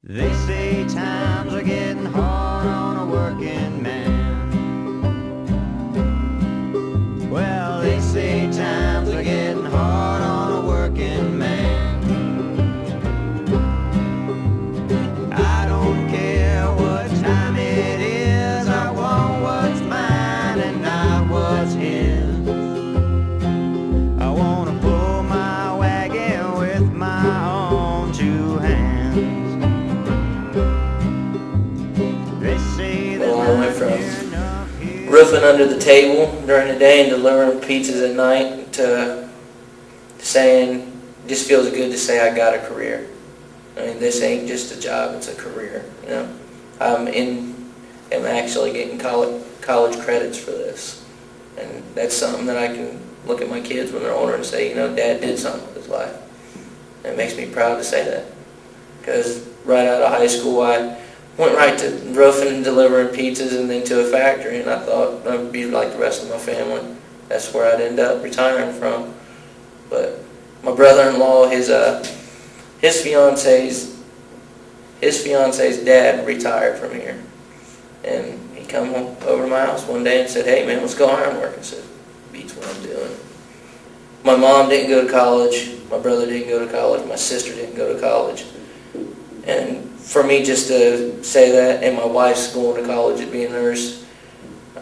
They say times are getting hard on a working man. Well, they say times are getting hard on a working man. I don't care what time it is, I want what's mine and not what's his. I want to pull my wagon with my own two hands. Well, I went from roofing under the table during the day and delivering pizzas at night to saying, just feels good to say I got a career. I mean, this ain't just a job, it's a career, you know. I'm actually getting college credits for this. And that's something that I can look at my kids when they're older and say, you know, Dad did something with his life. And it makes me proud to say that. Because right out of high school, I went right to roofing and delivering pizzas and then to a factory, and I thought I'd be like the rest of my family. That's where I'd end up retiring from. But my brother-in-law, his fiance's dad retired from here, and he come over to my house one day and said, "Hey man, let's go ironwork." I said, "Beats what I'm doing." My mom didn't go to college, my brother didn't go to college, my sister didn't go to college, and for me just to say that, and my wife's going to college to be a nurse,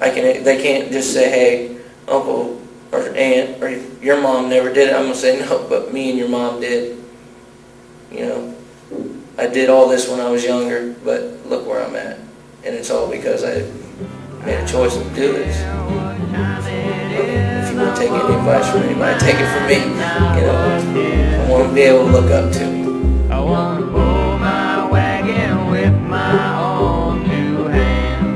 they can't just say, "Hey, uncle or aunt or your mom never did it." I'm going to say, "No, but me and your mom did. You know, I did all this when I was younger, but look where I'm at." And it's all because I made a choice to do this. If you want to take any advice from anybody, take it from me. You know, I want to be able to look up to. I want to pull my wagon with my own two hands.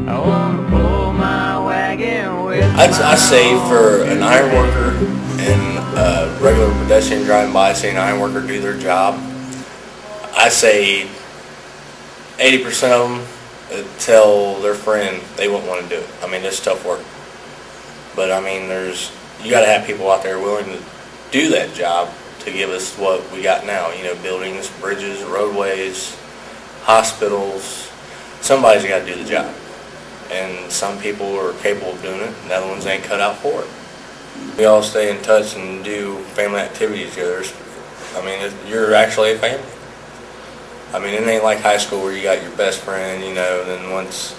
I want to pull my wagon with I say for an iron worker and a regular pedestrian driving by seeing an iron worker do their job, I say 80% of them tell their friend they wouldn't want to do it. I mean, it's tough work. But I mean, you got to have people out there willing to do that job to give us what we got now, you know, buildings, bridges, roadways, hospitals. Somebody's got to do the job. And some people are capable of doing it, and the other ones ain't cut out for it. We all stay in touch and do family activities together. I mean, you're actually a family. I mean, it ain't like high school where you got your best friend, you know, and then once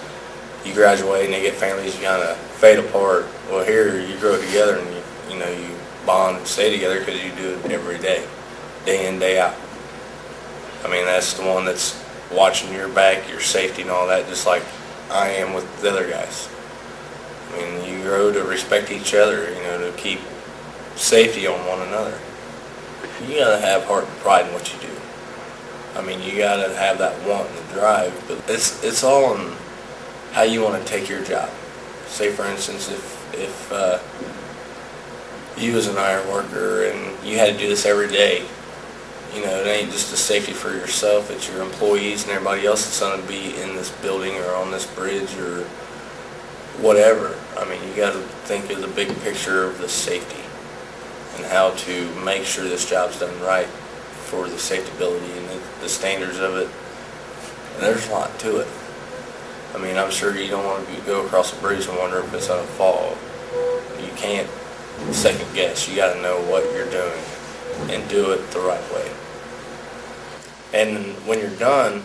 you graduate and they get families, you kind of fade apart. Well, here you grow together and you know, you bond and stay together because you do it every day in, day out. I mean, that's the one that's watching your back, your safety and all that, just like I am with the other guys. I mean, you grow to respect each other, you know, to keep safety on one another. You gotta have heart and pride in what you do. I mean, you gotta have that want and the drive, but it's all on how you want to take your job. Say, for instance, if you was an iron worker and you had to do this every day, you know, it ain't just a safety for yourself, it's your employees and everybody else that's going to be in this building or on this bridge or whatever. I mean, you got to think of the big picture of the safety and how to make sure this job's done right for the safetyability and the standards of it. And there's a lot to it. I mean, I'm sure you don't want to go across a bridge and wonder if it's going to fall. You can't second guess. You got to know what you're doing and do it the right way. And when you're done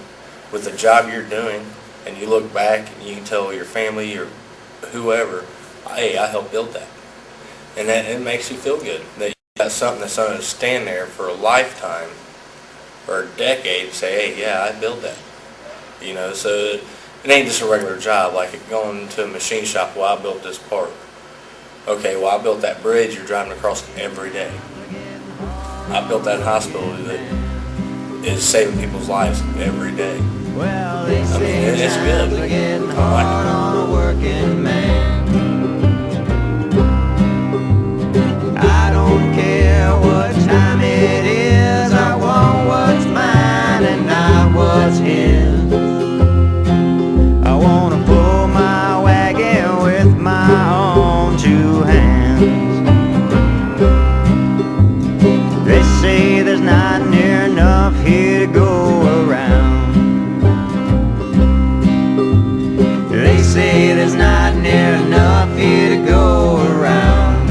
with the job you're doing and you look back and you can tell your family or whoever, "Hey, I helped build that." And that it makes you feel good that you got something that's going to stand there for a lifetime or a decade and say, "Hey, yeah, I built that." You know, so it ain't just a regular job like going to a machine shop. "Well, I built this part." Okay, well, I built that bridge you're driving across every day. I built that hospital that is saving people's lives every day. Well, they I say mean, it's good. times are getting I hard like on a working man. I don't care what time it is, I want what's mine and not what's his. I want to pull my wagon with my own two hands. They say there's not near enough here to go around. They say there's not near enough here to go around.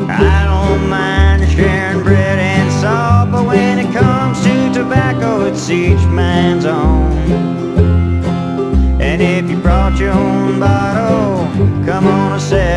I don't mind sharing bread and salt, but when it comes to tobacco, it's each man's own. And if you brought your own bottle, come on and sell